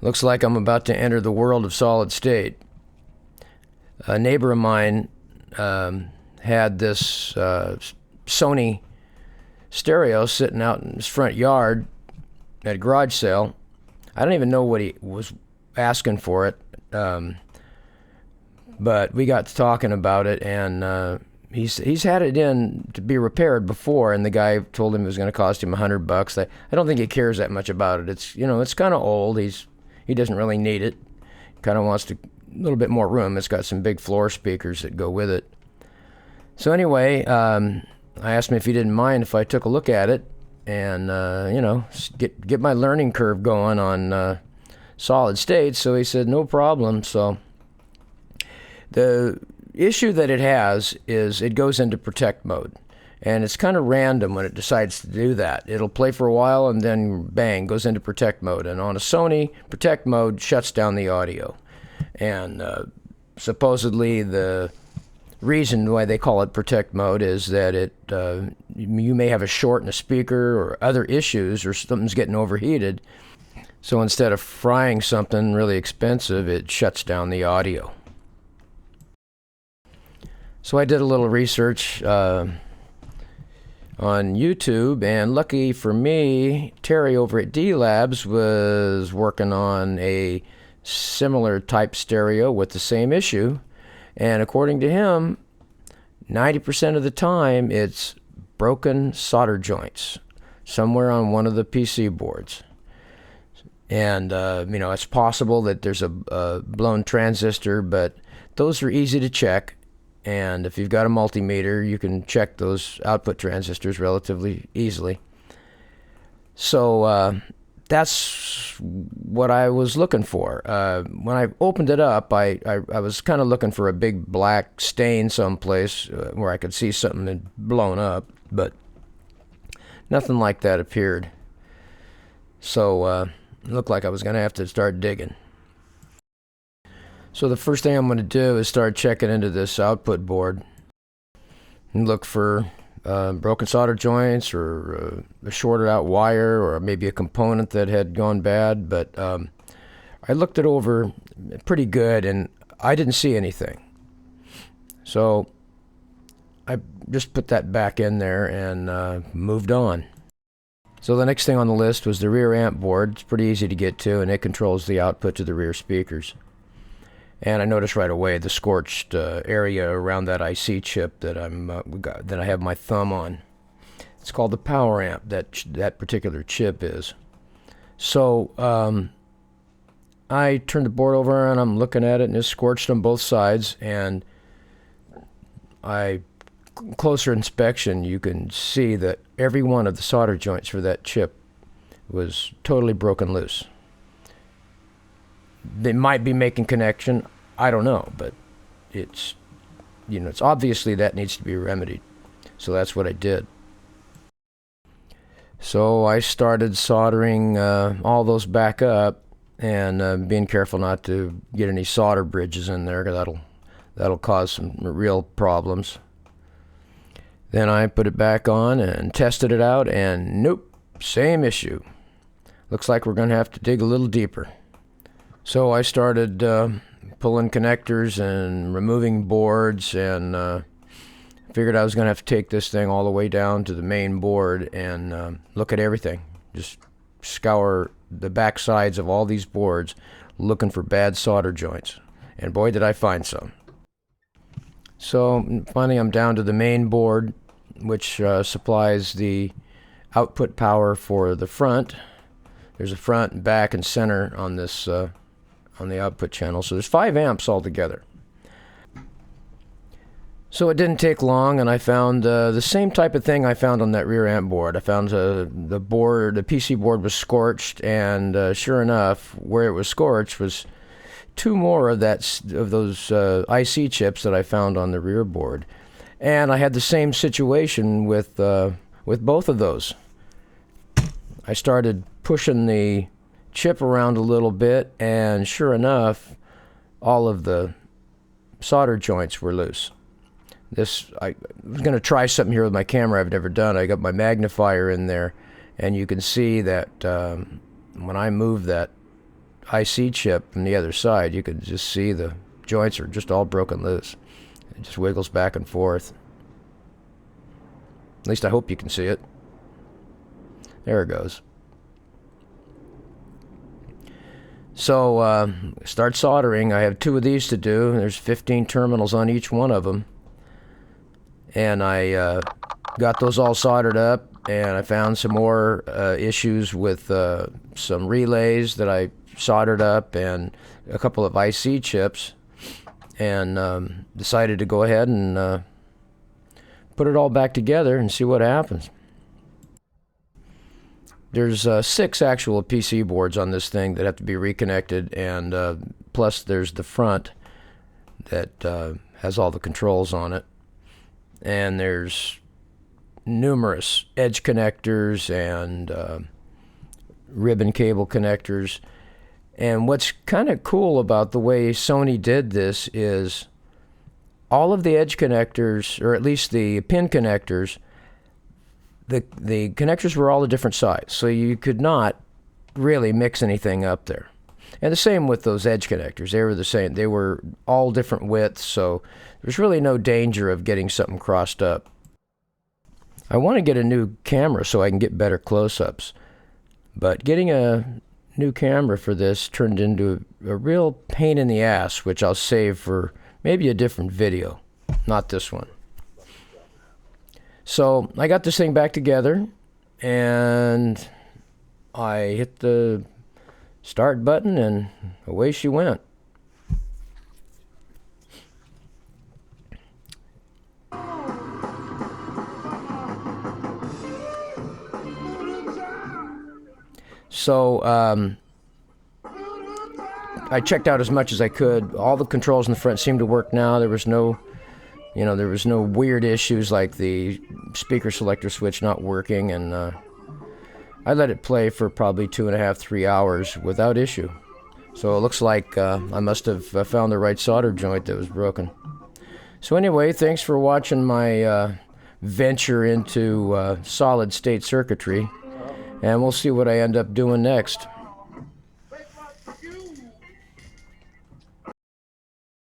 Looks like I'm about to enter the world of solid state. A neighbor of mine had this Sony stereo sitting out in his front yard at a garage sale. I don't even know what he was asking for it, but we got to talking about it, and he's had it in to be repaired before, and the guy told him it was going to cost him $100. I don't think he cares that much about it. It's, you know, it's kind of old. He doesn't really need it. Kind of wants a little bit more room. It's got some big floor speakers that go with it. So anyway, I asked him if he didn't mind if I took a look at it and you know, get my learning curve going on solid state. So he said no problem. So the issue that it has is it goes into protect mode, and it's kind of random when it decides to do that. It'll play for a while and then bang, goes into protect mode. And on a Sony, protect mode shuts down the audio. And supposedly the reason why they call it protect mode is that you may have a short in a speaker or other issues, or something's getting overheated. So instead of frying something really expensive, it shuts down the audio. So I did a little research on YouTube, and lucky for me, Terry over at D-Labs was working on a similar type stereo with the same issue, and according to him, 90% of the time it's broken solder joints somewhere on one of the PC boards. And you know, it's possible that there's a blown transistor, but those are easy to check. And if you've got a multimeter, you can check those output transistors relatively easily. So that's what I was looking for. When I opened it up, I was kind of looking for a big black stain someplace where I could see something had blown up, but nothing like that appeared. So it looked like I was going to have to start digging. So the first thing I'm going to do is start checking into this output board and look for broken solder joints, or a shorted out wire, or maybe a component that had gone bad. But I looked it over pretty good, and I didn't see anything. So I just put that back in there and moved on. So the next thing on the list was the rear amp board. It's pretty easy to get to, and it controls the output to the rear speakers. And I noticed right away the scorched area around that IC chip that that I have my thumb on. It's called the power amp, that particular chip is. So I turned the board over and I'm looking at it, and it's scorched on both sides. And closer inspection, you can see that every one of the solder joints for that chip was totally broken loose. They might be making connection, I don't know, but it's, you know, it's obviously that needs to be remedied. So that's what I did. So I started soldering all those back up, and being careful not to get any solder bridges in there, because that'll cause some real problems. Then I put it back on and tested it out, and nope, same issue. Looks like we're going to have to dig a little deeper. So I started pulling connectors and removing boards, and figured I was going to have to take this thing all the way down to the main board and look at everything. Just scour the back sides of all these boards looking for bad solder joints. And boy, did I find some. So finally I'm down to the main board, which supplies the output power for the front. There's a front, back, and center on this on the output channel. So there's 5 amps altogether. So it didn't take long, and I found the same type of thing I found on that rear amp board. I found the PC board was scorched, and sure enough, where it was scorched was 2 more of those IC chips that I found on the rear board. And I had the same situation with both of those. I started pushing the chip around a little bit, and sure enough, all of the solder joints were loose. I was going to try something here with my camera I've never done. I got my magnifier in there, and you can see that when I move that IC chip from the other side, you could just see the joints are just all broken loose. It just wiggles back and forth. At least I hope you can see it. There it goes. So start soldering. I have 2 of these to do. There's 15 terminals on each one of them. And I got those all soldered up, and I found some more issues with some relays that I soldered up and a couple of IC chips, and decided to go ahead and put it all back together and see what happens. There's 6 actual PC boards on this thing that have to be reconnected, and plus there's the front that has all the controls on it. And there's numerous edge connectors and ribbon cable connectors. And what's kind of cool about the way Sony did this is all of the edge connectors, or at least the pin connectors, the connectors were all a different size, so you could not really mix anything up there. And the same with those edge connectors. They were the same. They were all different widths, so there's really no danger of getting something crossed up. I want to get a new camera so I can get better close-ups, but getting a new camera for this turned into a real pain in the ass, which I'll save for maybe a different video, not this one. So I got this thing back together, and I hit the start button, and away she went. So I checked out as much as I could. All the controls in the front seemed to work now. There was no, there was no weird issues like the speaker selector switch not working, and I let it play for probably 2.5, 3 hours without issue. So it looks like I must have found the right solder joint that was broken. So anyway, thanks for watching my venture into solid-state circuitry, and we'll see what I end up doing next.